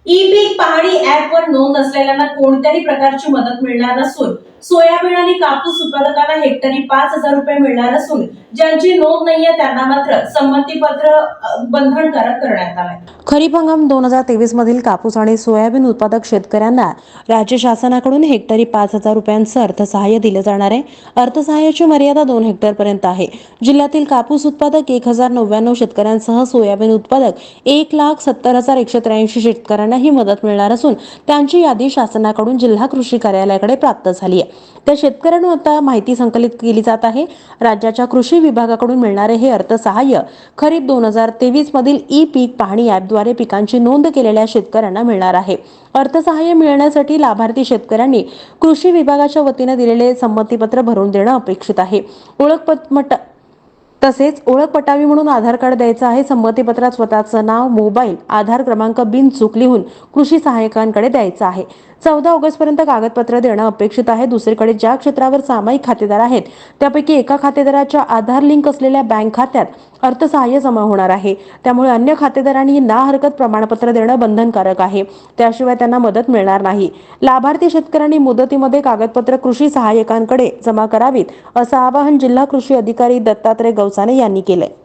E पीक पाहणी ऍपवर नोंद असलेल्यांना कोणत्याही प्रकारची मदत मिळणार नसून सोयाबीन आणि कापूस उत्पादकांना हेक्टरी 5,000 रुपये मिळणार असून ज्यांची नोंद नाहीये त्यांना मात्र संमतीपत्र बंधनकारक करण्यात आलंय। खरीप हंगाम 2023 मधील कापूस आणि सोयाबीन उत्पादक शेतकऱ्यांना राज्य शासनाकडून हेक्टरी 5,000 रुपयांचं अर्थसहाय्य दिले जाणार आहे। अर्थसहाय्याची मर्यादा 2 हेक्टर पर्यंत आहे। जिल्ह्यातील कापूस उत्पादक 1,099 शेतकऱ्यांसह सोयाबीन उत्पादक 1,70,183 शेतकऱ्यांना ही मदत मिळणार असून त्यांची यादी शासनाकडून जिल्हा कृषी कार्यालयाकडे प्राप्त झाली आहे। त्या शेतकऱ्यांना आता माहिती संकलित केली जात आहे। राज्याच्या कृषी विभागाकडून मिळणारे हे अर्थसहाय्य खरीप 2023 मधील ई पीक पाहणी ॲपद्वारे पिकांची नोंद केलेल्या शेतकऱ्यांना मिळणार आहे। अर्थसहाय्य मिळण्यासाठी लाभार्थी शेतकऱ्यांनी कृषी विभागाच्या वतीने दिलेले संमतीपत्र भरून देणं अपेक्षित आहे। तसेच ओळख पटावी म्हणून आधार कार्ड द्यायचं आहे। संमतीपत्रात स्वतःचं नाव, मोबाईल, आधार क्रमांक बिनचूक लिहून कृषी सहाय्यकांकडे द्यायचं आहे। 14 ऑगस्ट पर्यंत कागदपत्र देणं अपेक्षित आहे। दुसरीकडे ज्या क्षेत्रावर सामायिक खातेदार आहेत त्यापैकी एका खातेदाराच्या आधार लिंक असलेल्या बँक खात्यात अर्थसहाय्य जमा होणार आहे। त्यामुळे अन्य खातेदारांनी ना हरकत प्रमाणपत्र देणं बंधनकारक आहे। त्याशिवाय त्यांना मदत मिळणार नाही। लाभार्थी शेतकऱ्यांनी मुदतीमध्ये कागदपत्र कृषी सहाय्यकांकडे जमा करावीत असं आवाहन जिल्हा कृषी अधिकारी दत्तात्रय गवसाने यांनी केलंय।